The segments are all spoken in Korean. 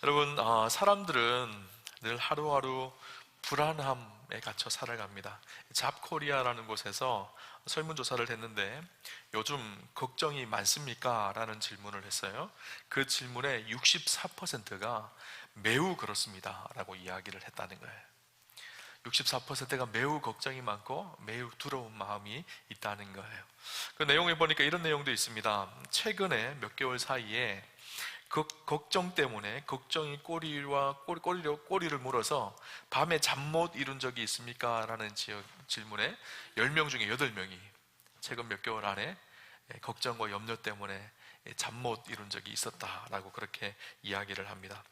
여러분, 사람들은 늘 하루하루 불안함에 갇혀 살아갑니다. 잡코리아라는 곳에서 설문조사를 했는데 요즘 걱정이 많습니까? 라는 질문을 했어요. 그 질문에 64%가 매우 그렇습니다 라고 이야기를 했다는 거예요. 64%가 매우 걱정이 많고 매우 두려운 마음이 있다는 거예요. 그 내용에 보니까 이런 내용도 있습니다. 최근에 몇 개월 사이에 걱정 때문에 걱정이 꼬리를 물어서 밤에 잠 못 이룬 적이 있습니까? 라는 질문에 10명 중에 8명이 최근 몇 개월 안에 걱정과 염려 때문에 잠 못 이룬 적이 있었다라고 그렇게 이야기를 합니다.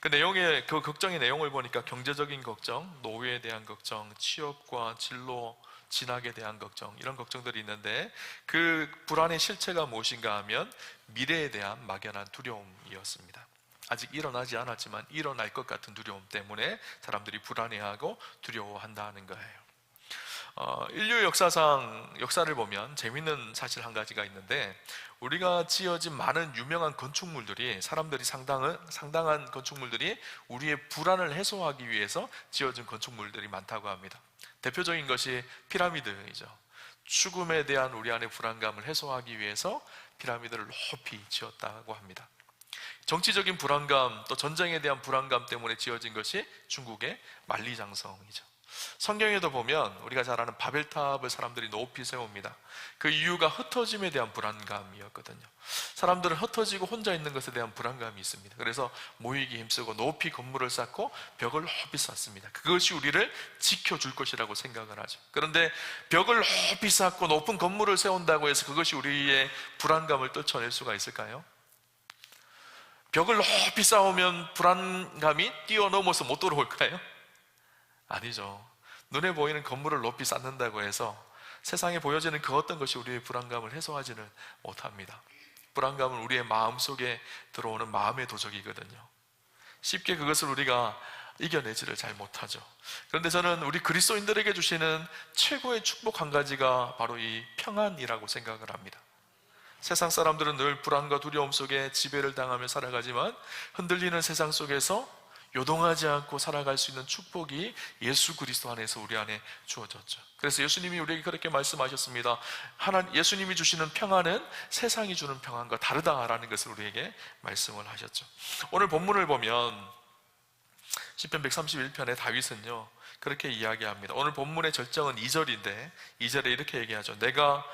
그 걱정의 내용을 보니까 경제적인 걱정, 노후에 대한 걱정, 취업과 진로, 진학에 대한 걱정, 이런 걱정들이 있는데 그 불안의 실체가 무엇인가 하면 미래에 대한 막연한 두려움이었습니다. 아직 일어나지 않았지만 일어날 것 같은 두려움 때문에 사람들이 불안해하고 두려워한다는 거예요. 인류 역사를 보면 재밌는 사실 한 가지가 있는데, 우리가 지어진 많은 유명한 건축물들이, 사람들이 상당한 건축물들이 우리의 불안을 해소하기 위해서 지어진 건축물들이 많다고 합니다. 대표적인 것이 피라미드이죠. 죽음에 대한 우리 안의 불안감을 해소하기 위해서 피라미드를 높이 지었다고 합니다. 정치적인 불안감, 또 전쟁에 대한 불안감 때문에 지어진 것이 중국의 만리장성이죠. 성경에도 보면 우리가 잘 아는 바벨탑을 사람들이 높이 세웁니다. 그 이유가 흩어짐에 대한 불안감이었거든요. 사람들은 흩어지고 혼자 있는 것에 대한 불안감이 있습니다. 그래서 모이기 힘쓰고 높이 건물을 쌓고 벽을 높이 쌓습니다. 그것이 우리를 지켜줄 것이라고 생각을 하죠. 그런데 벽을 높이 쌓고 높은 건물을 세운다고 해서 그것이 우리의 불안감을 떨쳐낼 수가 있을까요? 벽을 높이 쌓으면 불안감이 뛰어넘어서 못 들어올까요? 아니죠. 눈에 보이는 건물을 높이 쌓는다고 해서 세상에 보여지는 그 어떤 것이 우리의 불안감을 해소하지는 못합니다. 불안감은 우리의 마음속에 들어오는 마음의 도적이거든요. 쉽게 그것을 우리가 이겨내지를 잘 못하죠. 그런데 저는 우리 그리스도인들에게 주시는 최고의 축복 한 가지가 바로 이 평안이라고 생각을 합니다. 세상 사람들은 늘 불안과 두려움 속에 지배를 당하며 살아가지만 흔들리는 세상 속에서 요동하지 않고 살아갈 수 있는 축복이 예수 그리스도 안에서 우리 안에 주어졌죠. 그래서 예수님이 우리에게 그렇게 말씀하셨습니다. 예수님이 주시는 평안은 세상이 주는 평안과 다르다라는 것을 우리에게 말씀을 하셨죠. 오늘 본문을 보면 시편 131편의 다윗은요 그렇게 이야기합니다. 오늘 본문의 절정은 2절인데 2절에 이렇게 얘기하죠.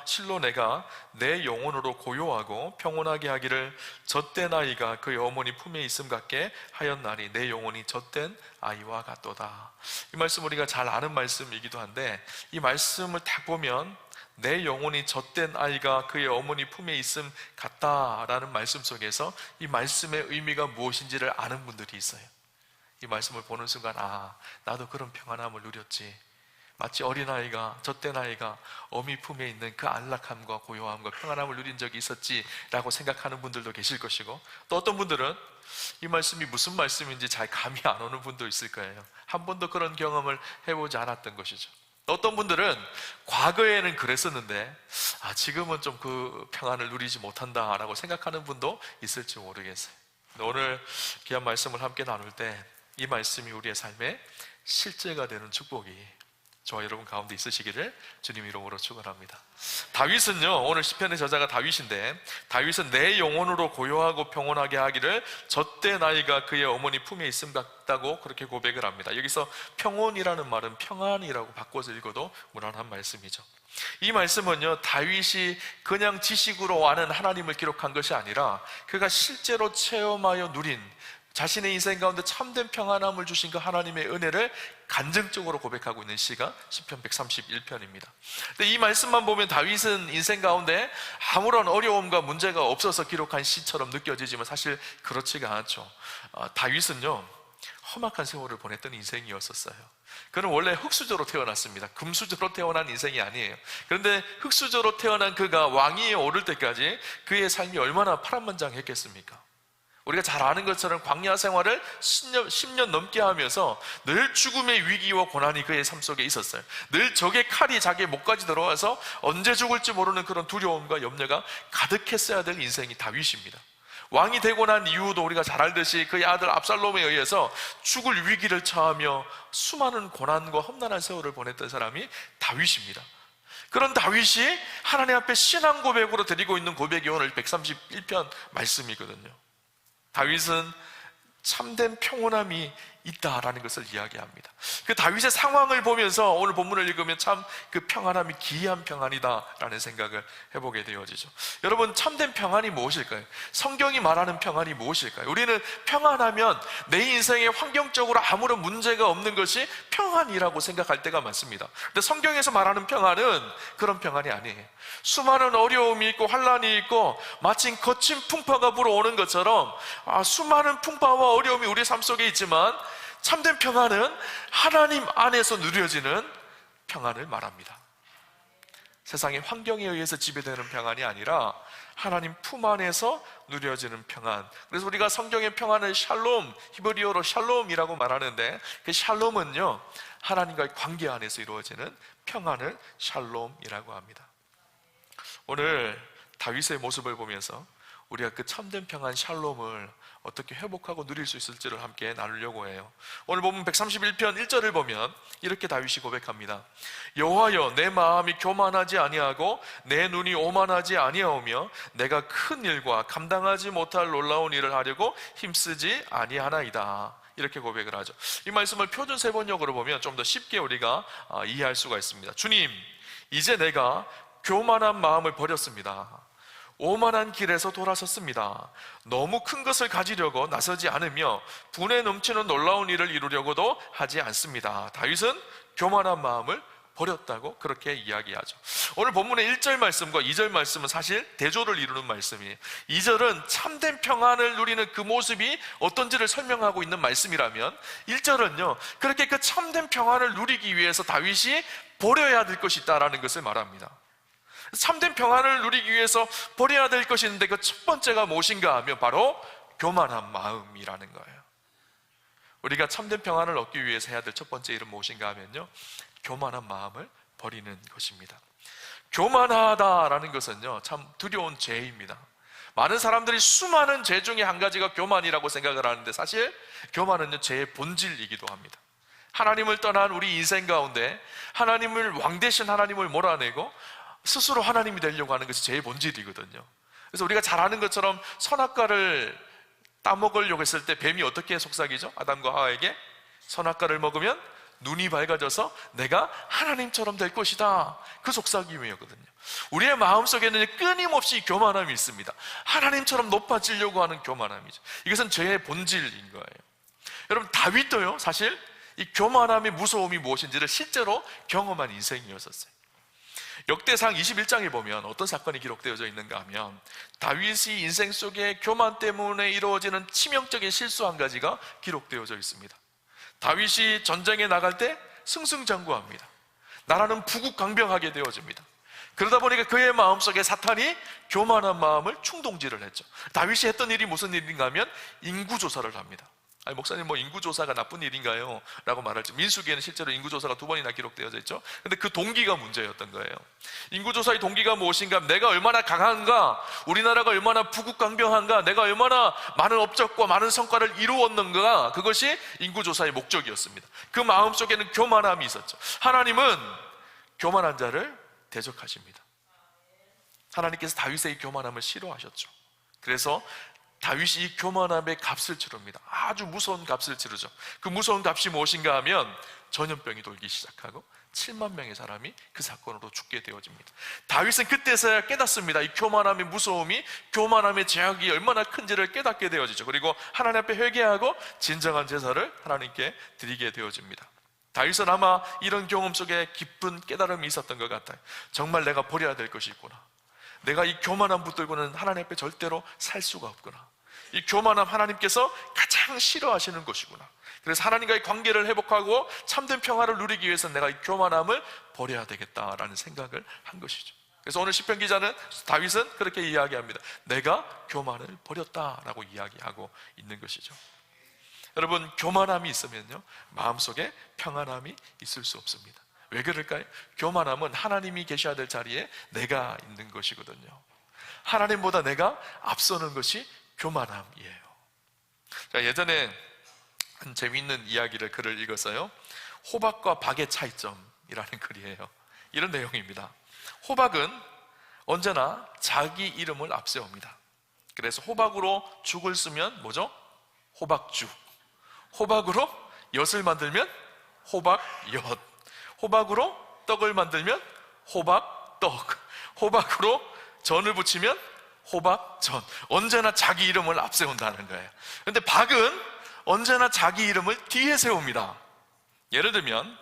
실로 내가 내 영혼으로 고요하고 평온하게 하기를 젖된 아이가 그의 어머니 품에 있음 같게 하였나니 내 영혼이 젖된 아이와 같도다. 이 말씀 우리가 잘 아는 말씀이기도 한데, 이 말씀을 딱 보면 내 영혼이 젖된 아이가 그의 어머니 품에 있음 같다라는 말씀 속에서 이 말씀의 의미가 무엇인지를 아는 분들이 있어요. 이 말씀을 보는 순간 나도 그런 평안함을 누렸지. 마치 어린아이가, 젖된 아이가 어미 품에 있는 그 안락함과 고요함과 평안함을 누린 적이 있었지 라고 생각하는 분들도 계실 것이고, 또 어떤 분들은 이 말씀이 무슨 말씀인지 잘 감이 안 오는 분도 있을 거예요. 한 번도 그런 경험을 해보지 않았던 것이죠. 어떤 분들은 과거에는 그랬었는데 지금은 좀 그 평안을 누리지 못한다 라고 생각하는 분도 있을지 모르겠어요. 오늘 귀한 말씀을 함께 나눌 때 이 말씀이 우리의 삶에 실제가 되는 축복이 저와 여러분 가운데 있으시기를 주님 이름으로 축원합니다. 다윗은요, 오늘 시편의 저자가 다윗인데, 다윗은 내 영혼으로 고요하고 평온하게 하기를 젖된 아이가 그의 어머니 품에 있음 같다고 그렇게 고백을 합니다. 여기서 평온이라는 말은 평안이라고 바꿔서 읽어도 무난한 말씀이죠. 이 말씀은요, 다윗이 그냥 지식으로 아는 하나님을 기록한 것이 아니라 그가 실제로 체험하여 누린 자신의 인생 가운데 참된 평안함을 주신 그 하나님의 은혜를 간증적으로 고백하고 있는 시가 시편 131편입니다. 근데 이 말씀만 보면 다윗은 인생 가운데 아무런 어려움과 문제가 없어서 기록한 시처럼 느껴지지만 사실 그렇지가 않죠. 다윗은요, 험악한 세월을 보냈던 인생이었었어요. 그는 원래 흙수저로 태어났습니다. 금수저로 태어난 인생이 아니에요. 그런데 흙수저로 태어난 그가 왕위에 오를 때까지 그의 삶이 얼마나 파란만장했겠습니까? 우리가 잘 아는 것처럼 광야 생활을 10년 넘게 하면서 늘 죽음의 위기와 고난이 그의 삶 속에 있었어요. 늘 적의 칼이 자기의 목까지 들어와서 언제 죽을지 모르는 그런 두려움과 염려가 가득했어야 될 인생이 다윗입니다. 왕이 되고 난 이후도 우리가 잘 알듯이 그의 아들 압살롬에 의해서 죽을 위기를 처하며 수많은 고난과 험난한 세월을 보냈던 사람이 다윗입니다. 그런 다윗이 하나님 앞에 신앙 고백으로 드리고 있는 고백이 오늘 131편 말씀이거든요. 다윗은 참된 평온함이 있다라는 것을 이야기합니다. 그 다윗의 상황을 보면서 오늘 본문을 읽으면 참 그 평안함이 기이한 평안이다라는 생각을 해보게 되어지죠. 여러분, 참된 평안이 무엇일까요? 성경이 말하는 평안이 무엇일까요? 우리는 평안하면 내 인생에 환경적으로 아무런 문제가 없는 것이 평안이라고 생각할 때가 많습니다. 근데 성경에서 말하는 평안은 그런 평안이 아니에요. 수많은 어려움이 있고 환난이 있고 마치 거친 풍파가 불어오는 것처럼 수많은 풍파와 어려움이 우리 삶 속에 있지만 참된 평안은 하나님 안에서 누려지는 평안을 말합니다. 세상의 환경에 의해서 지배되는 평안이 아니라 하나님 품 안에서 누려지는 평안. 그래서 우리가 성경의 평안을 샬롬, 히브리어로 샬롬이라고 말하는데 그 샬롬은요, 하나님과의 관계 안에서 이루어지는 평안을 샬롬이라고 합니다. 오늘 다윗의 모습을 보면서 우리가 그 참된 평안 샬롬을 어떻게 회복하고 누릴 수 있을지를 함께 나누려고 해요. 오늘 보면 131편 1절을 보면 이렇게 다윗이 고백합니다. 여호와여, 내 마음이 교만하지 아니하고 내 눈이 오만하지 아니하오며 내가 큰 일과 감당하지 못할 놀라운 일을 하려고 힘쓰지 아니하나이다. 이렇게 고백을 하죠. 이 말씀을 표준 세번역으로 보면 좀 더 쉽게 우리가 이해할 수가 있습니다. 주님, 이제 내가 교만한 마음을 버렸습니다. 오만한 길에서 돌아섰습니다. 너무 큰 것을 가지려고 나서지 않으며 분에 넘치는 놀라운 일을 이루려고도 하지 않습니다. 다윗은 교만한 마음을 버렸다고 그렇게 이야기하죠. 오늘 본문의 1절 말씀과 2절 말씀은 사실 대조를 이루는 말씀이에요. 2절은 참된 평안을 누리는 그 모습이 어떤지를 설명하고 있는 말씀이라면 1절은요, 그렇게 그 참된 평안을 누리기 위해서 다윗이 버려야 될 것이 있다라는 것을 말합니다. 참된 평안을 누리기 위해서 버려야 될 것이 있는데 그 첫 번째가 무엇인가 하면 바로 교만한 마음이라는 거예요. 우리가 참된 평안을 얻기 위해서 해야 될 첫 번째 일은 무엇인가 하면요, 교만한 마음을 버리는 것입니다. 교만하다라는 것은요, 참 두려운 죄입니다. 많은 사람들이 수많은 죄 중에 한 가지가 교만이라고 생각을 하는데 사실 교만은요, 죄의 본질이기도 합니다. 하나님을 떠난 우리 인생 가운데 하나님을, 왕 대신 하나님을 몰아내고 스스로 하나님이 되려고 하는 것이 죄의 본질이거든요. 그래서 우리가 잘 아는 것처럼 선악과를 따먹으려고 했을 때 뱀이 어떻게 속삭이죠? 아담과 하와에게 선악과를 먹으면 눈이 밝아져서 내가 하나님처럼 될 것이다, 그 속삭임이었거든요. 우리의 마음속에는 끊임없이 교만함이 있습니다. 하나님처럼 높아지려고 하는 교만함이죠. 이것은 죄의 본질인 거예요. 여러분, 다윗도요, 사실 이 교만함의 무서움이 무엇인지를 실제로 경험한 인생이었었어요. 역대상 21장에 보면 어떤 사건이 기록되어져 있는가 하면 다윗이 인생 속에 교만 때문에 이루어지는 치명적인 실수 한 가지가 기록되어져 있습니다. 다윗이 전쟁에 나갈 때 승승장구합니다. 나라는 부국강병하게 되어집니다. 그러다 보니까 그의 마음속에 사탄이 교만한 마음을 충동질을 했죠. 다윗이 했던 일이 무슨 일인가 하면 인구조사를 합니다. 아니, 목사님, 뭐 인구조사가 나쁜 일인가요? 라고 말할지. 민수기에는 실제로 인구조사가 2번이나 기록되어져 있죠. 근데 그 동기가 문제였던 거예요. 인구조사의 동기가 무엇인가? 내가 얼마나 강한가? 우리나라가 얼마나 부국강병한가? 내가 얼마나 많은 업적과 많은 성과를 이루었는가? 그것이 인구조사의 목적이었습니다. 그 마음속에는 교만함이 있었죠. 하나님은 교만한 자를 대적하십니다. 하나님께서 다윗의 이 교만함을 싫어하셨죠. 그래서 다윗이 이 교만함의 값을 치릅니다. 아주 무서운 값을 치르죠. 그 무서운 값이 무엇인가 하면 전염병이 돌기 시작하고 7만 명의 사람이 그 사건으로 죽게 되어집니다. 다윗은 그때서야 깨닫습니다. 이 교만함의 무서움이, 교만함의 제약이 얼마나 큰지를 깨닫게 되어지죠. 그리고 하나님 앞에 회개하고 진정한 제사를 하나님께 드리게 되어집니다. 다윗은 아마 이런 경험 속에 깊은 깨달음이 있었던 것 같아요. 정말 내가 버려야 될 것이 있구나. 내가 이 교만함 붙들고는 하나님 앞에 절대로 살 수가 없구나. 이 교만함 하나님께서 가장 싫어하시는 것이구나. 그래서 하나님과의 관계를 회복하고 참된 평화를 누리기 위해서 내가 이 교만함을 버려야 되겠다라는 생각을 한 것이죠. 그래서 오늘 시편 기자는, 다윗은 그렇게 이야기합니다. 내가 교만을 버렸다라고 이야기하고 있는 것이죠. 여러분, 교만함이 있으면요, 마음속에 평안함이 있을 수 없습니다. 왜 그럴까요? 교만함은 하나님이 계셔야 될 자리에 내가 있는 것이거든요. 하나님보다 내가 앞서는 것이 교만함이에요. 자, 예전에 한 재미있는 이야기를 글을 읽었어요. 호박과 박의 차이점이라는 글이에요. 이런 내용입니다. 호박은 언제나 자기 이름을 앞세웁니다. 그래서 호박으로 죽을 쓰면 뭐죠? 호박죽. 호박으로 엿을 만들면 호박엿. 호박으로 떡을 만들면 호박떡. 호박으로 전을 부치면 호박전. 언제나 자기 이름을 앞세운다는 거예요. 그런데 박은 언제나 자기 이름을 뒤에 세웁니다. 예를 들면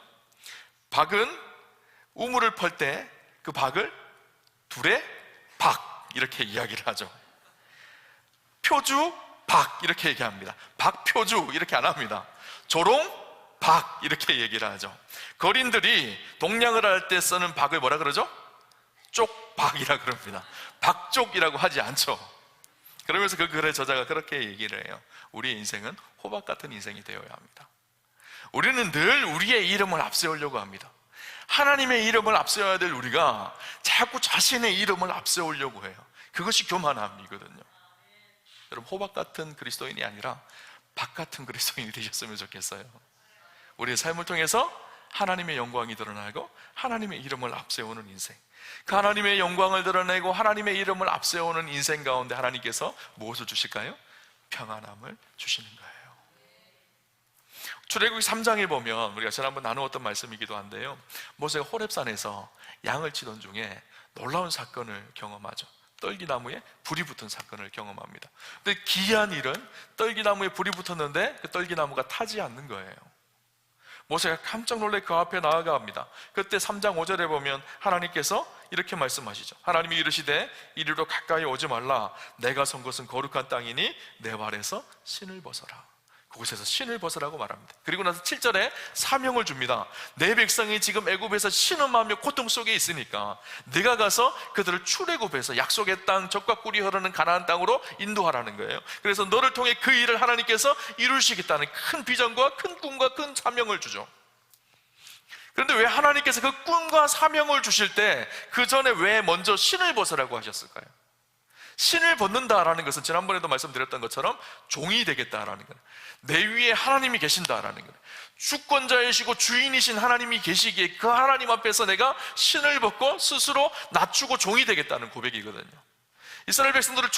박은 우물을 펄 때 그 박을 둘의 박 이렇게 이야기를 하죠. 표주 박 이렇게 얘기합니다. 박표주 이렇게 안 합니다. 조롱 박 이렇게 얘기를 하죠. 거린들이 동냥을 할 때 쓰는 박을 뭐라 그러죠? 쪽박이라 그럽니다. 박쪽이라고 하지 않죠. 그러면서 그 글의 저자가 그렇게 얘기를 해요. 우리의 인생은 호박 같은 인생이 되어야 합니다. 우리는 늘 우리의 이름을 앞세우려고 합니다. 하나님의 이름을 앞세워야 될 우리가 자꾸 자신의 이름을 앞세우려고 해요. 그것이 교만함이거든요. 여러분, 호박 같은 그리스도인이 아니라 박 같은 그리스도인이 되셨으면 좋겠어요. 우리의 삶을 통해서 하나님의 영광이 드러나고 하나님의 이름을 앞세우는 인생, 그 하나님의 영광을 드러내고 하나님의 이름을 앞세우는 인생 가운데 하나님께서 무엇을 주실까요? 평안함을 주시는 거예요. 출애굽기 3장에 보면 우리가 지난번 나누었던 말씀이기도 한데요, 모세가 호렙산에서 양을 치던 중에 놀라운 사건을 경험하죠. 떨기나무에 불이 붙은 사건을 경험합니다. 근데 기이한 일은 떨기나무에 불이 붙었는데 그 떨기나무가 타지 않는 거예요. 모세가 깜짝 놀래 그 앞에 나아갑니다. 그때 3장 5절에 보면 하나님께서 이렇게 말씀하시죠. 하나님이 이르시되 이리로 가까이 오지 말라. 내가 선 것은 거룩한 땅이니 내 발에서 신을 벗어라. 그곳에서 신을 벗으라고 말합니다. 그리고 나서 7절에 사명을 줍니다. 내 백성이 지금 애굽에서 신음하며 고통 속에 있으니까 네가 가서 그들을 출애굽해서 약속의 땅, 젖과 꿀이 흐르는 가나안 땅으로 인도하라는 거예요. 그래서 너를 통해 그 일을 하나님께서 이루시겠다는 큰 비전과 큰 꿈과 큰 사명을 주죠. 그런데 왜 하나님께서 그 꿈과 사명을 주실 때 그 전에 왜 먼저 신을 벗으라고 하셨을까요? 신을 벗는다라는 것은 지난번에도 말씀드렸던 것처럼 종이 되겠다라는 거예요. 내 위에 하나님이 계신다라는 거예요. 주권자이시고 주인이신 하나님이 계시기에 그 하나님 앞에서 내가 신을 벗고 스스로 낮추고 종이 되겠다는 고백이거든요. 이스라엘 백성들을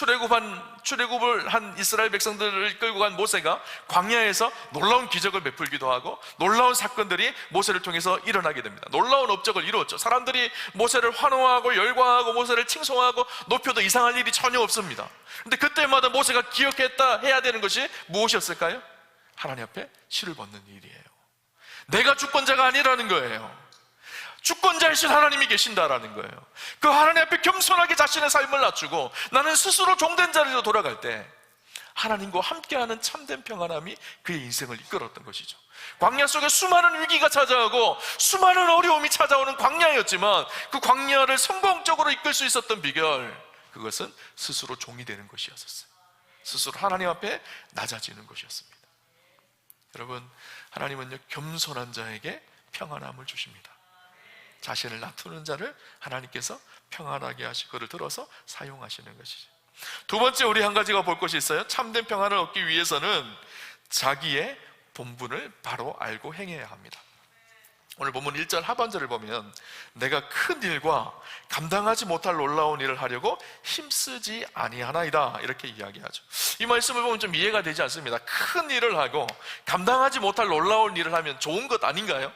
출애굽을 한 이스라엘 백성들을 끌고 간 모세가 광야에서 놀라운 기적을 베풀기도 하고 놀라운 사건들이 모세를 통해서 일어나게 됩니다. 놀라운 업적을 이루었죠. 사람들이 모세를 환호하고 열광하고 모세를 칭송하고 높여도 이상할 일이 전혀 없습니다. 그런데 그때마다 모세가 기억했다 해야 되는 것이 무엇이었을까요? 하나님 앞에 실을 벗는 일이에요. 내가 주권자가 아니라는 거예요. 주권자이신 하나님이 계신다라는 거예요. 그 하나님 앞에 겸손하게 자신의 삶을 낮추고 나는 스스로 종된 자리로 돌아갈 때 하나님과 함께하는 참된 평안함이 그의 인생을 이끌었던 것이죠. 광야 속에 수많은 위기가 찾아오고 수많은 어려움이 찾아오는 광야였지만 그 광야를 성공적으로 이끌 수 있었던 비결, 그것은 스스로 종이 되는 것이었어요. 스스로 하나님 앞에 낮아지는 것이었습니다. 여러분, 하나님은요, 겸손한 자에게 평안함을 주십니다. 자신을 낮추는 자를 하나님께서 평안하게 하시고 그를 들어서 사용하시는 것이죠. 두 번째, 우리 한 가지가 볼 것이 있어요. 참된 평안을 얻기 위해서는 자기의 본분을 바로 알고 행해야 합니다. 오늘 본문 1절 하반절을 보면 내가 큰 일과 감당하지 못할 놀라운 일을 하려고 힘쓰지 아니하나이다 이렇게 이야기하죠. 이 말씀을 보면 좀 이해가 되지 않습니다. 큰 일을 하고 감당하지 못할 놀라운 일을 하면 좋은 것 아닌가요?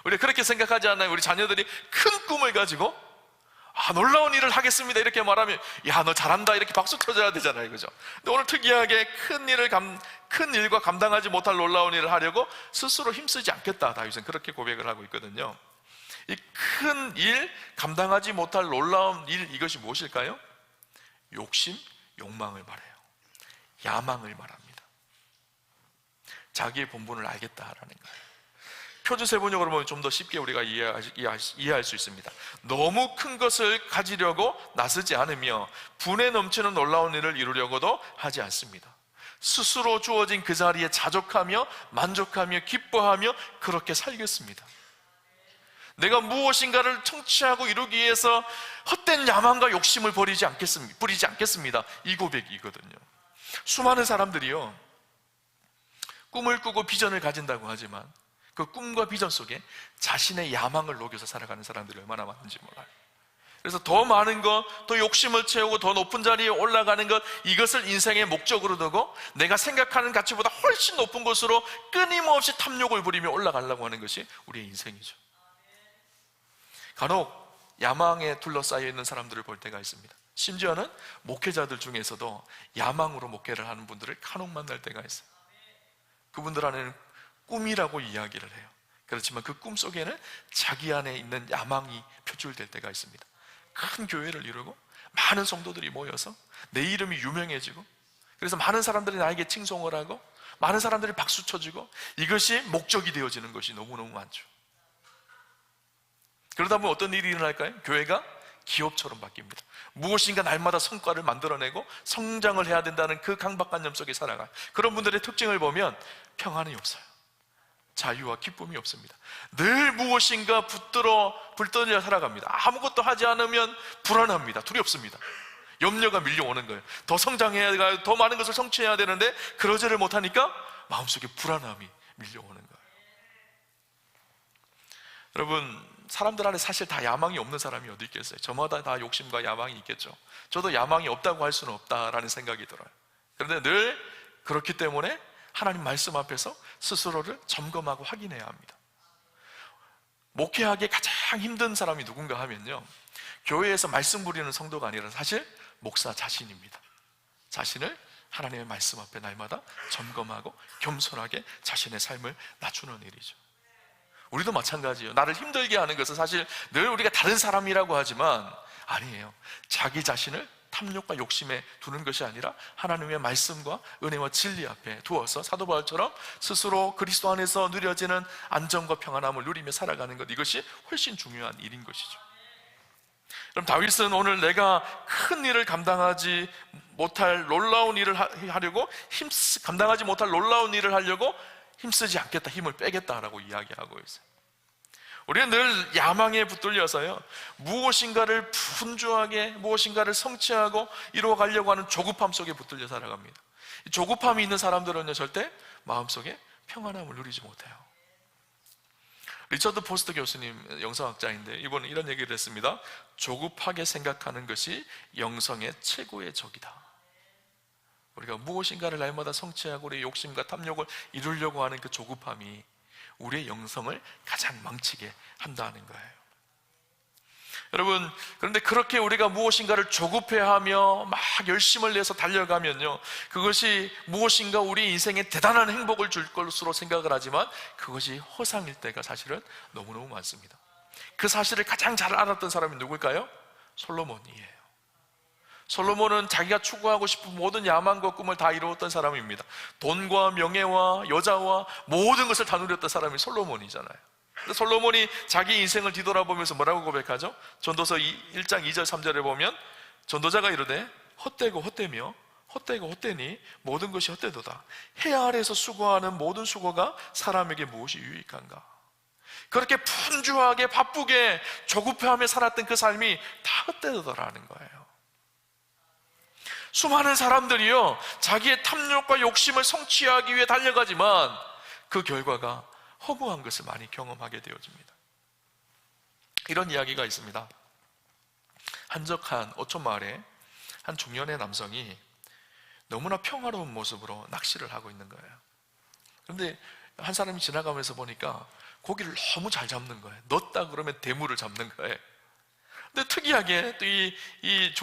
우리 그렇게 생각하지 않나요? 우리 자녀들이 큰 꿈을 가지고 놀라운 일을 하겠습니다 이렇게 말하면 야, 너 잘한다 이렇게 박수 쳐줘야 되잖아요, 그죠? 근데 오늘 특이하게 큰 일과 감당하지 못할 놀라운 일을 하려고 스스로 힘쓰지 않겠다, 다윗은 그렇게 고백을 하고 있거든요. 이 큰 일, 감당하지 못할 놀라운 일, 이것이 무엇일까요? 욕심, 욕망을 말해요. 야망을 말합니다. 자기의 본분을 알겠다라는 거예요. 표준 세번역으로 보면 좀 더 쉽게 우리가 이해할 수 있습니다. 너무 큰 것을 가지려고 나서지 않으며 분에 넘치는 놀라운 일을 이루려고도 하지 않습니다. 스스로 주어진 그 자리에 자족하며 만족하며 기뻐하며 그렇게 살겠습니다. 내가 무엇인가를 성취하고 이루기 위해서 헛된 야망과 욕심을 부리지 않겠습니다. 이 고백이거든요. 수많은 사람들이요, 꿈을 꾸고 비전을 가진다고 하지만 그 꿈과 비전 속에 자신의 야망을 녹여서 살아가는 사람들이 얼마나 많은지 몰라요. 그래서 더 많은 것, 더 욕심을 채우고 더 높은 자리에 올라가는 것, 이것을 인생의 목적으로 두고 내가 생각하는 가치보다 훨씬 높은 곳으로 끊임없이 탐욕을 부리며 올라가려고 하는 것이 우리의 인생이죠. 간혹 야망에 둘러싸여 있는 사람들을 볼 때가 있습니다. 심지어는 목회자들 중에서도 야망으로 목회를 하는 분들을 간혹 만날 때가 있어요. 그분들 안에는 꿈이라고 이야기를 해요. 그렇지만 그 꿈 속에는 자기 안에 있는 야망이 표출될 때가 있습니다. 큰 교회를 이루고 많은 성도들이 모여서 내 이름이 유명해지고, 그래서 많은 사람들이 나에게 칭송을 하고 많은 사람들이 박수 쳐주고, 이것이 목적이 되어지는 것이 너무너무 많죠. 그러다 보면 어떤 일이 일어날까요? 교회가 기업처럼 바뀝니다. 무엇인가 날마다 성과를 만들어내고 성장을 해야 된다는 그 강박관념 속에 살아가요. 그런 분들의 특징을 보면 평안이 없어요. 자유와 기쁨이 없습니다. 늘 무엇인가 불떠려 살아갑니다. 아무것도 하지 않으면 불안합니다. 두렵습니다. 염려가 밀려오는 거예요. 더 성장해야 되고 더 많은 것을 성취해야 되는데 그러지를 못하니까 마음속에 불안함이 밀려오는 거예요. 여러분, 사람들 안에 사실 다 야망이 없는 사람이 어디 있겠어요? 저마다 다 욕심과 야망이 있겠죠. 저도 야망이 없다고 할 수는 없다라는 생각이 들어요. 그런데 늘 그렇기 때문에 하나님 말씀 앞에서 스스로를 점검하고 확인해야 합니다. 목회하기 가장 힘든 사람이 누군가 하면요, 교회에서 말씀 부리는 성도가 아니라 사실 목사 자신입니다. 자신을 하나님의 말씀 앞에 날마다 점검하고 겸손하게 자신의 삶을 낮추는 일이죠. 우리도 마찬가지예요. 나를 힘들게 하는 것은 사실 늘 우리가 다른 사람이라고 하지만 아니에요. 자기 자신을 탐욕과 욕심에 두는 것이 아니라 하나님의 말씀과 은혜와 진리 앞에 두어서 사도 바울처럼 스스로 그리스도 안에서 누려지는 안정과 평안함을 누리며 살아가는 것, 이것이 훨씬 중요한 일인 것이죠. 그럼 다윗은 오늘 내가 큰 일을 감당하지 못할 놀라운 일을 하려고 감당하지 못할 놀라운 일을 하려고 힘쓰지 않겠다, 힘을 빼겠다라고 이야기하고 있어요. 우리는 늘 야망에 붙들려서요, 무엇인가를 분주하게 무엇인가를 성취하고 이루어가려고 하는 조급함 속에 붙들려 살아갑니다. 이 조급함이 있는 사람들은요, 절대 마음속에 평안함을 누리지 못해요. 리처드 포스트 교수님, 영성학자인데 이번에 이런 얘기를 했습니다. 조급하게 생각하는 것이 영성의 최고의 적이다. 우리가 무엇인가를 날마다 성취하고 우리의 욕심과 탐욕을 이루려고 하는 그 조급함이 우리의 영성을 가장 망치게 한다는 거예요. 여러분, 그런데 그렇게 우리가 무엇인가를 조급해하며 막 열심을 내서 달려가면요, 그것이 무엇인가 우리 인생에 대단한 행복을 줄 것으로 생각을 하지만 그것이 허상일 때가 사실은 너무너무 많습니다. 그 사실을 가장 잘 알았던 사람이 누굴까요? 솔로몬이에요. 솔로몬은 자기가 추구하고 싶은 모든 야망과 꿈을 다 이루었던 사람입니다. 돈과 명예와 여자와 모든 것을 다 누렸던 사람이 솔로몬이잖아요. 솔로몬이 자기 인생을 뒤돌아보면서 뭐라고 고백하죠? 전도서 1장 2절 3절에 보면 전도자가 이르되 헛되고 헛되며 헛되고 헛되니 모든 것이 헛되도다. 해 아래에서 수고하는 모든 수고가 사람에게 무엇이 유익한가? 그렇게 분주하게 바쁘게 조급해하며 살았던 그 삶이 다 헛되더라는 거예요. 수많은 사람들이요, 자기의 탐욕과 욕심을 성취하기 위해 달려가지만 그 결과가 허무한 것을 많이 경험하게 되어집니다. 이런 이야기가 있습니다. 한적한 어촌 마을에 한 중년의 남성이 너무나 평화로운 모습으로 낚시를 하고 있는 거예요. 그런데 한 사람이 지나가면서 보니까 고기를 너무 잘 잡는 거예요. 넣었다 그러면 대물을 잡는 거예요. 근데 특이하게 또 이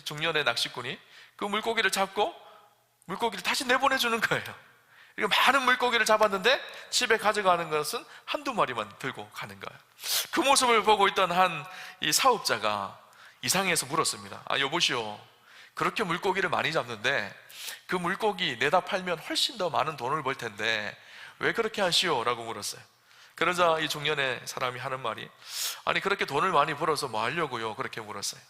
중년의 낚시꾼이 그 물고기를 잡고 물고기를 다시 내보내주는 거예요. 많은 물고기를 잡았는데 집에 가져가는 것은 한두 마리만 들고 가는 거예요. 그 모습을 보고 있던 이 사업자가 이상해서 물었습니다. 여보시오, 그렇게 물고기를 많이 잡는데 그 물고기 내다 팔면 훨씬 더 많은 돈을 벌 텐데 왜 그렇게 하시오? 라고 물었어요. 그러자 이 중년의 사람이 하는 말이, 아니 그렇게 돈을 많이 벌어서 뭐 하려고요? 그렇게 물었어요.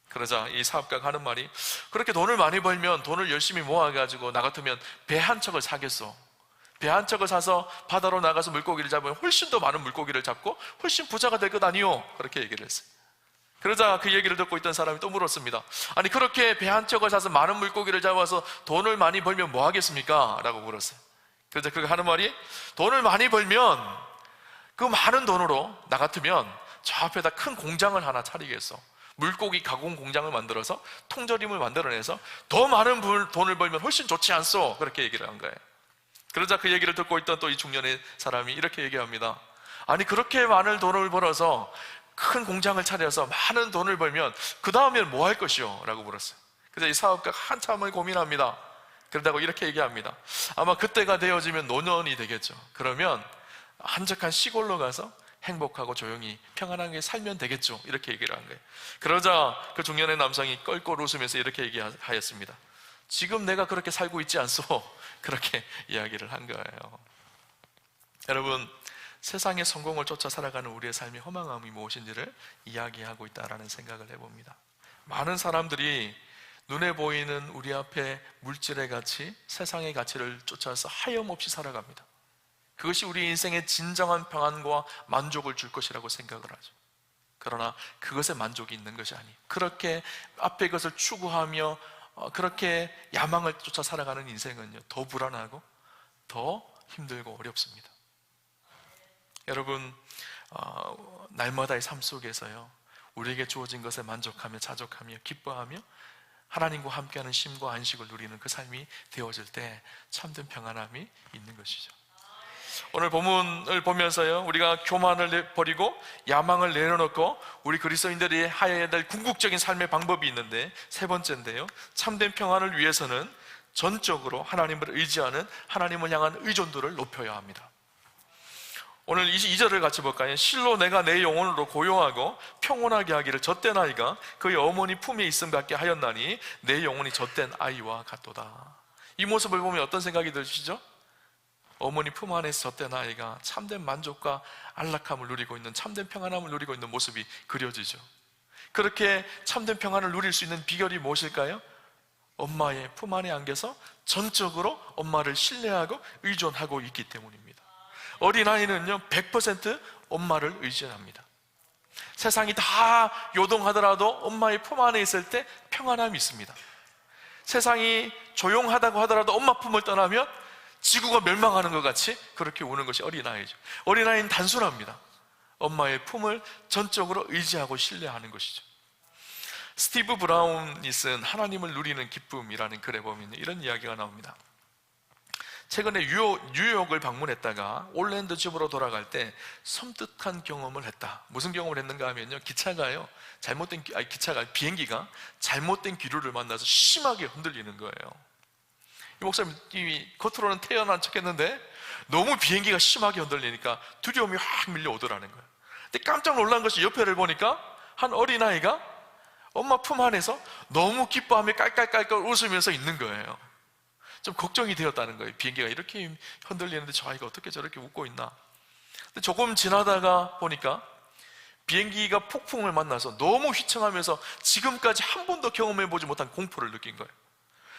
그러자 이 사업가가 하는 말이, 그렇게 돈을 많이 벌면 돈을 열심히 모아가지고 나 같으면 배 한 척을 사겠소. 배 한 척을 사서 바다로 나가서 물고기를 잡으면 훨씬 더 많은 물고기를 잡고 훨씬 부자가 될 것 아니요? 그렇게 얘기를 했어요. 그러자 그 얘기를 듣고 있던 사람이 또 물었습니다. 아니 그렇게 배 한 척을 사서 많은 물고기를 잡아서 돈을 많이 벌면 뭐 하겠습니까? 라고 물었어요. 그러자 그가 하는 말이, 돈을 많이 벌면 그 많은 돈으로 나 같으면 저 앞에다 큰 공장을 하나 차리겠어. 물고기 가공 공장을 만들어서 통조림을 만들어내서 더 많은 돈을 벌면 훨씬 좋지 않소? 그렇게 얘기를 한 거예요. 그러자 그 얘기를 듣고 있던 또 이 중년의 사람이 이렇게 얘기합니다. 아니 그렇게 많은 돈을 벌어서 큰 공장을 차려서 많은 돈을 벌면 그 다음엔 뭐 할 것이요? 라고 물었어요. 그래서 이 사업가가 한참을 고민합니다. 그러다가 이렇게 얘기합니다. 아마 그때가 되어지면 노년이 되겠죠. 그러면 한적한 시골로 가서 행복하고 조용히 평안하게 살면 되겠죠. 이렇게 얘기를 한 거예요. 그러자 그 중년의 남성이 껄껄 웃으면서 이렇게 얘기하였습니다. 지금 내가 그렇게 살고 있지 않소? 그렇게 이야기를 한 거예요. 여러분, 세상의 성공을 쫓아 살아가는 우리의 삶의 허망함이 무엇인지를 이야기하고 있다라는 생각을 해봅니다. 많은 사람들이 눈에 보이는 우리 앞에 물질의 가치, 세상의 가치를 쫓아서 하염없이 살아갑니다. 그것이 우리 인생의 진정한 평안과 만족을 줄 것이라고 생각을 하죠. 그러나 그것에 만족이 있는 것이 아니에요. 그렇게 앞에 것을 추구하며 그렇게 야망을 쫓아 살아가는 인생은요, 더 불안하고 더 힘들고 어렵습니다. 여러분, 날마다의 삶 속에서요, 우리에게 주어진 것에 만족하며 자족하며 기뻐하며 하나님과 함께하는 쉼과 안식을 누리는 그 삶이 되어질 때 참된 평안함이 있는 것이죠. 오늘 본문을 보면서요, 우리가 교만을 버리고 야망을 내려놓고 우리 그리스도인들이 해야 될 궁극적인 삶의 방법이 있는데, 세 번째인데요, 참된 평안을 위해서는 전적으로 하나님을 의지하는, 하나님을 향한 의존도를 높여야 합니다. 오늘 22절을 같이 볼까요? 실로 내가 내 영혼으로 고요하고 평온하게 하기를 젖된 아이가 그의 어머니 품에 있음 같게 하였나니 내 영혼이 젖된 아이와 같도다. 이 모습을 보면 어떤 생각이 드시죠? 어머니 품 안에서 젖된 아이가 참된 만족과 안락함을 누리고 있는, 참된 평안함을 누리고 있는 모습이 그려지죠. 그렇게 참된 평안을 누릴 수 있는 비결이 무엇일까요? 엄마의 품 안에 안겨서 전적으로 엄마를 신뢰하고 의존하고 있기 때문입니다. 어린아이는요 100% 엄마를 의존합니다. 세상이 다 요동하더라도 엄마의 품 안에 있을 때 평안함이 있습니다. 세상이 조용하다고 하더라도 엄마 품을 떠나면 지구가 멸망하는 것 같이 그렇게 우는 것이 어린아이죠. 어린아이는 단순합니다. 엄마의 품을 전적으로 의지하고 신뢰하는 것이죠. 스티브 브라운이 쓴 하나님을 누리는 기쁨이라는 글에 보면 이런 이야기가 나옵니다. 최근에 뉴욕을 방문했다가 올랜도 집으로 돌아갈 때 섬뜩한 경험을 했다. 무슨 경험을 했는가 하면요, 비행기가 잘못된 기류를 만나서 심하게 흔들리는 거예요. 이 목사님이 겉으로는 태연한 척 했는데 너무 비행기가 심하게 흔들리니까 두려움이 확 밀려오더라는 거예요. 근데 깜짝 놀란 것이 옆에를 보니까 한 어린아이가 엄마 품 안에서 너무 기뻐하며 깔깔깔깔 웃으면서 있는 거예요. 좀 걱정이 되었다는 거예요. 비행기가 이렇게 흔들리는데 저 아이가 어떻게 저렇게 웃고 있나. 근데 조금 지나다가 보니까 비행기가 폭풍을 만나서 너무 휘청하면서 지금까지 한 번도 경험해보지 못한 공포를 느낀 거예요.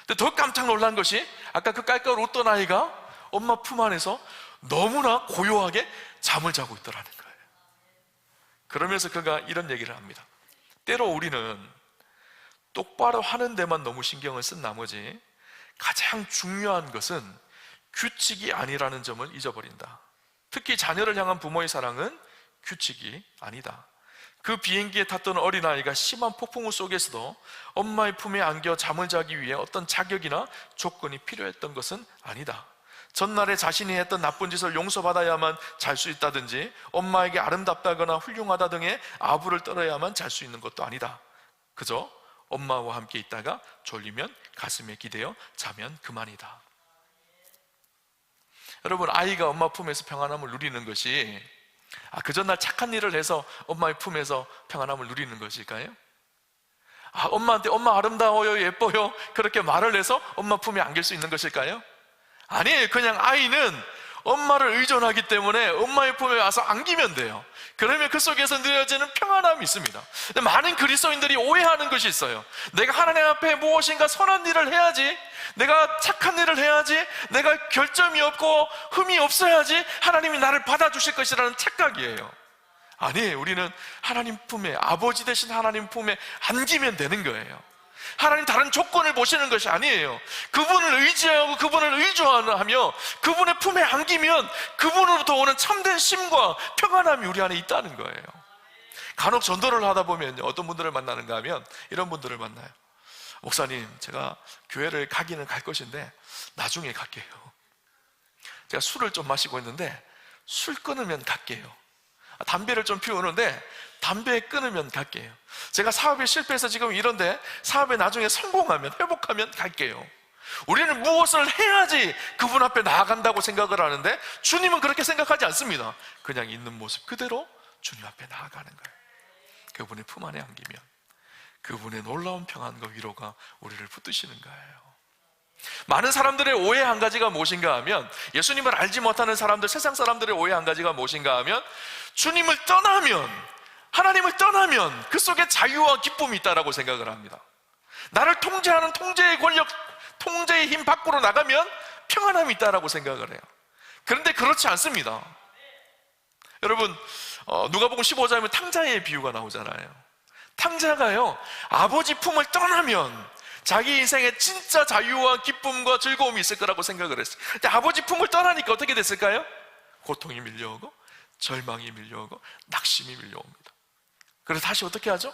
근데 더 깜짝 놀란 것이 아까 그 깔깔 웃던 아이가 엄마 품 안에서 너무나 고요하게 잠을 자고 있더라는 거예요. 그러면서 그가 이런 얘기를 합니다. 때로 우리는 똑바로 하는 데만 너무 신경을 쓴 나머지 가장 중요한 것은 규칙이 아니라는 점을 잊어버린다. 특히 자녀를 향한 부모의 사랑은 규칙이 아니다. 그 비행기에 탔던 어린아이가 심한 폭풍우 속에서도 엄마의 품에 안겨 잠을 자기 위해 어떤 자격이나 조건이 필요했던 것은 아니다. 전날에 자신이 했던 나쁜 짓을 용서받아야만 잘 수 있다든지 엄마에게 아름답다거나 훌륭하다 등의 아부를 떨어야만 잘 수 있는 것도 아니다. 그저 엄마와 함께 있다가 졸리면 가슴에 기대어 자면 그만이다. 여러분, 아이가 엄마 품에서 평안함을 누리는 것이 그 전날 착한 일을 해서 엄마의 품에서 평안함을 누리는 것일까요? 엄마한테 엄마 아름다워요, 예뻐요 그렇게 말을 해서 엄마 품에 안길 수 있는 것일까요? 아니에요. 그냥 아이는 엄마를 의존하기 때문에 엄마의 품에 와서 안기면 돼요. 그러면 그 속에서 누려지는 평안함이 있습니다. 근데 많은 그리스도인들이 오해하는 것이 있어요. 내가 하나님 앞에 무엇인가 선한 일을 해야지, 내가 착한 일을 해야지, 내가 결점이 없고 흠이 없어야지 하나님이 나를 받아주실 것이라는 착각이에요. 아니에요. 우리는 하나님 품에, 아버지 되신 하나님 품에 안기면 되는 거예요. 하나님 다른 조건을 보시는 것이 아니에요. 그분을 의지하고 그분을 의존하며 그분의 품에 안기면 그분으로부터 오는 참된 쉼과 평안함이 우리 안에 있다는 거예요. 간혹 전도를 하다 보면 어떤 분들을 만나는가 하면 이런 분들을 만나요. 목사님, 제가 교회를 가기는 갈 것인데 나중에 갈게요. 제가 술을 좀 마시고 있는데 술 끊으면 갈게요. 담배를 좀 피우는데 담배 끊으면 갈게요. 제가 사업에 실패해서 지금 이런데 사업에 나중에 성공하면, 회복하면 갈게요. 우리는 무엇을 해야지 그분 앞에 나아간다고 생각을 하는데 주님은 그렇게 생각하지 않습니다. 그냥 있는 모습 그대로 주님 앞에 나아가는 거예요. 그분의 품 안에 안기면 그분의 놀라운 평안과 위로가 우리를 붙드시는 거예요. 많은 사람들의 오해 한 가지가 무엇인가 하면, 예수님을 알지 못하는 사람들, 세상 사람들의 오해 한 가지가 무엇인가 하면, 주님을 떠나면, 하나님을 떠나면 그 속에 자유와 기쁨이 있다라고 생각을 합니다. 나를 통제하는 통제의 권력, 통제의 힘 밖으로 나가면 평안함이 있다라고 생각을 해요. 그런데 그렇지 않습니다. 여러분, 누가복음 15장에 탕자의 비유가 나오잖아요. 탕자가요, 아버지 품을 떠나면 자기 인생에 진짜 자유와 기쁨과 즐거움이 있을 거라고 생각을 했어요. 근데 아버지 품을 떠나니까 어떻게 됐을까요? 고통이 밀려오고 절망이 밀려오고 낙심이 밀려옵니다. 그래서 다시 어떻게 하죠?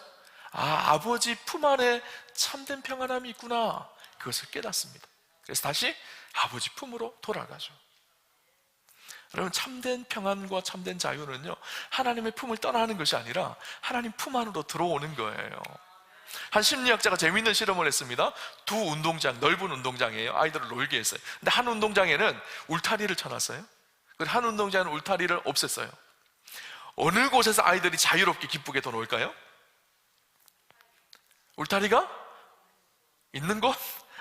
아버지 품 안에 참된 평안함이 있구나, 그것을 깨닫습니다. 그래서 다시 아버지 품으로 돌아가죠. 여러분, 참된 평안과 참된 자유는요, 하나님의 품을 떠나는 것이 아니라 하나님 품 안으로 들어오는 거예요. 한 심리학자가 재미있는 실험을 했습니다. 두 운동장, 넓은 운동장이에요. 아이들을 놀게 했어요. 근데 한 운동장에는 울타리를 쳐놨어요. 그리고 한 운동장에는 울타리를 없앴어요. 어느 곳에서 아이들이 자유롭게 기쁘게 더 놀까요? 울타리가 있는 곳?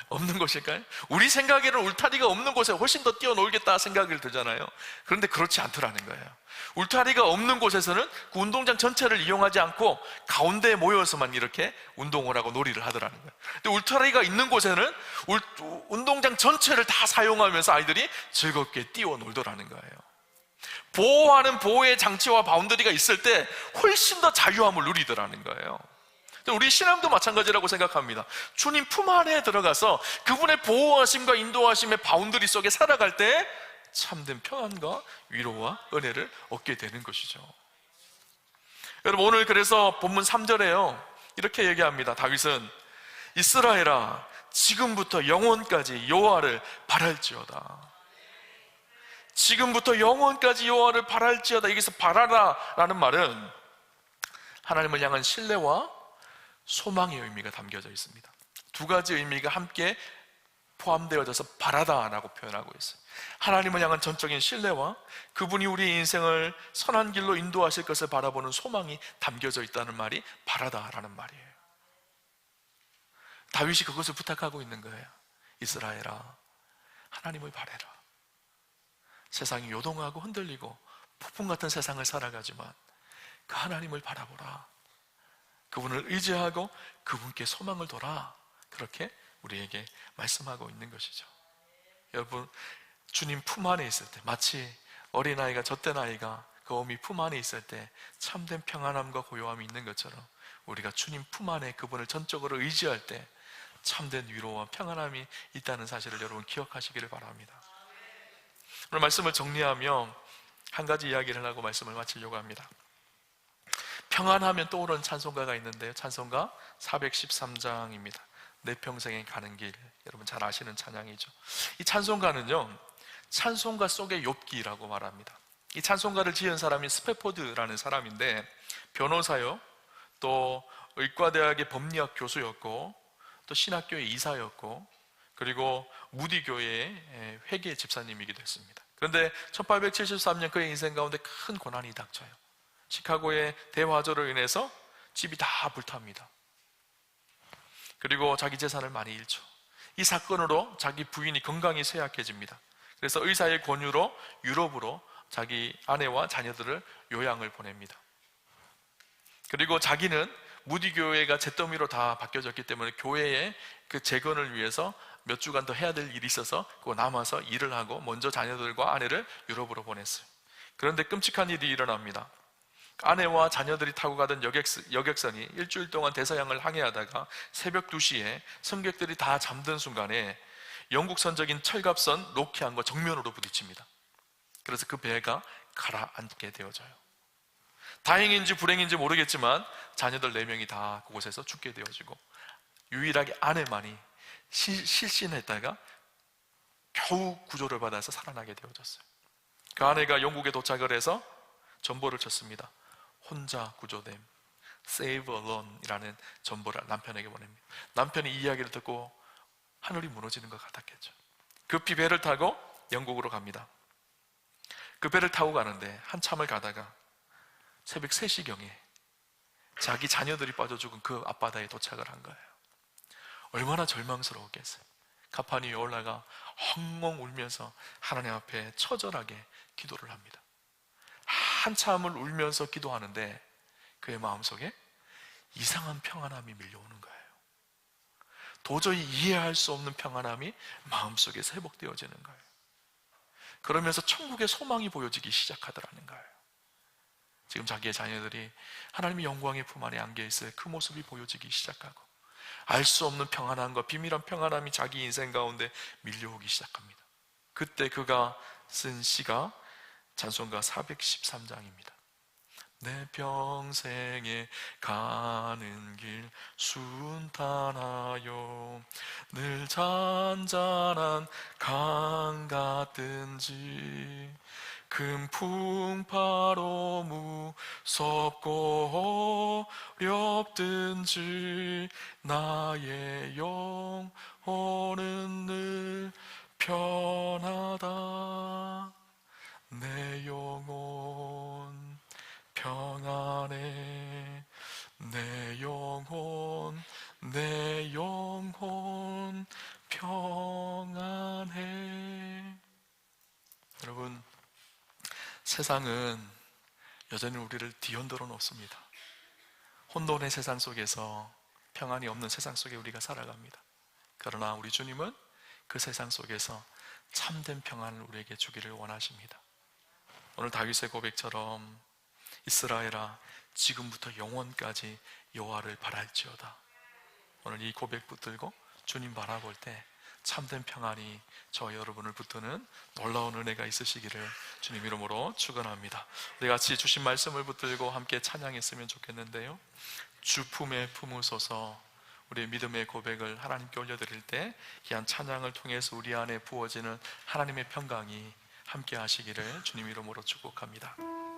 없는 곳일까요? 우리 생각에는 울타리가 없는 곳에 훨씬 더 뛰어놀겠다 생각이 들잖아요. 그런데 그렇지 않더라는 거예요. 울타리가 없는 곳에서는 그 운동장 전체를 이용하지 않고 가운데에 모여서만 이렇게 운동을 하고 놀이를 하더라는 거예요. 근데 울타리가 있는 곳에는 운동장 전체를 다 사용하면서 아이들이 즐겁게 뛰어놀더라는 거예요. 보호하는 보호의 장치와 바운더리가 있을 때 훨씬 더 자유함을 누리더라는 거예요. 우리 신앙도 마찬가지라고 생각합니다. 주님 품 안에 들어가서 그분의 보호하심과 인도하심의 바운더리 속에 살아갈 때 참된 평안과 위로와 은혜를 얻게 되는 것이죠. 여러분, 오늘 그래서 본문 3절에요 이렇게 얘기합니다. 다윗은 이스라엘아, 지금부터 영원까지 여호와를 바랄지어다. 지금부터 영원까지 여호와를 바랄지어다. 여기서 바라라 라는 말은 하나님을 향한 신뢰와 소망의 의미가 담겨져 있습니다. 두 가지 의미가 함께 포함되어져서 바라다라고 표현하고 있어요. 하나님을 향한 전적인 신뢰와 그분이 우리 인생을 선한 길로 인도하실 것을 바라보는 소망이 담겨져 있다는 말이 바라다라는 말이에요. 다윗이 그것을 부탁하고 있는 거예요. 이스라엘아, 하나님을 바라라. 세상이 요동하고 흔들리고 폭풍 같은 세상을 살아가지만 그 하나님을 바라보라. 그분을 의지하고 그분께 소망을 둬라. 그렇게 우리에게 말씀하고 있는 것이죠. 여러분, 주님 품 안에 있을 때, 마치 어린아이가 젖된 아이가 그 어미 품 안에 있을 때 참된 평안함과 고요함이 있는 것처럼 우리가 주님 품 안에 그분을 전적으로 의지할 때 참된 위로와 평안함이 있다는 사실을 여러분 기억하시기를 바랍니다. 오늘 말씀을 정리하며 한 가지 이야기를 하고 말씀을 마치려고 합니다. 평안하면 떠오르는 찬송가가 있는데요, 찬송가 413장입니다. 내 평생에 가는 길. 여러분 잘 아시는 찬양이죠. 이 찬송가는요, 찬송가 속의 욥기라고 말합니다. 이 찬송가를 지은 사람이 스페포드라는 사람인데 변호사요, 또 의과대학의 법리학 교수였고, 또 신학교의 이사였고, 그리고 무디교회의 회계 집사님이기도 했습니다. 그런데 1873년 그의 인생 가운데 큰 고난이 닥쳐요. 시카고의 대화재로 인해서 집이 다 불탑니다. 그리고 자기 재산을 많이 잃죠. 이 사건으로 자기 부인이 건강이 쇠약해집니다. 그래서 의사의 권유로 유럽으로 자기 아내와 자녀들을 요양을 보냅니다. 그리고 자기는 무디 교회가 잿더미로 다 바뀌어졌기 때문에 교회의 그 재건을 위해서 몇 주간 더 해야 될 일이 있어서 그거 남아서 일을 하고 먼저 자녀들과 아내를 유럽으로 보냈어요. 그런데 끔찍한 일이 일어납니다. 아내와 자녀들이 타고 가던 여객선이 일주일 동안 대서양을 항해하다가 새벽 2시에 승객들이 다 잠든 순간에 영국 선적인 철갑선 로키안과 정면으로 부딪힙니다. 그래서 그 배가 가라앉게 되어져요. 다행인지 불행인지 모르겠지만 자녀들 4명이 다 그곳에서 죽게 되어지고 유일하게 아내만이 실신했다가 겨우 구조를 받아서 살아나게 되어졌어요. 그 아내가 영국에 도착을 해서 전보를 쳤습니다. 혼자 구조됨, Save Alone 이라는 전보를 남편에게 보냅니다. 남편이 이 이야기를 듣고 하늘이 무너지는 것 같았겠죠. 급히 배를 타고 영국으로 갑니다. 그 배를 타고 가는데 한참을 가다가 새벽 3시경에 자기 자녀들이 빠져 죽은 그 앞바다에 도착을 한 거예요. 얼마나 절망스러웠겠어요. 가판 위에 올라가 헝엉 울면서 하나님 앞에 처절하게 기도를 합니다. 한참을 울면서 기도하는데 그의 마음속에 이상한 평안함이 밀려오는 거예요. 도저히 이해할 수 없는 평안함이 마음속에 회복되어지는 거예요. 그러면서 천국의 소망이 보여지기 시작하더라는 거예요. 지금 자기의 자녀들이 하나님의 영광의 품 안에 안겨있을 그 모습이 보여지기 시작하고 알 수 없는 평안함과 비밀한 평안함이 자기 인생 가운데 밀려오기 시작합니다. 그때 그가 쓴 시가 찬송가 413장입니다. 내 평생에 가는 길 순탄하여 늘 잔잔한 강 같든지 큰 풍파로 무섭고 어렵든지 나의 영혼은 늘 편하다. 내 영혼 평안해. 내 영혼 평안해. 여러분, 세상은 여전히 우리를 뒤흔들어 놓습니다. 혼돈의 세상 속에서 평안이 없는 세상 속에 우리가 살아갑니다. 그러나 우리 주님은 그 세상 속에서 참된 평안을 우리에게 주기를 원하십니다. 오늘 다윗의 고백처럼 이스라엘아 지금부터 영원까지 여호와를 바랄지어다. 오늘 이 고백 붙들고 주님 바라볼 때 참된 평안이 저와 여러분을 붙드는 놀라운 은혜가 있으시기를 주님 이름으로 축원합니다. 우리 같이 주신 말씀을 붙들고 함께 찬양했으면 좋겠는데요, 주 품에 품으소서. 우리의 믿음의 고백을 하나님께 올려드릴 때 귀한 찬양을 통해서 우리 안에 부어지는 하나님의 평강이 함께 하시기를 주님 이름으로 축복합니다.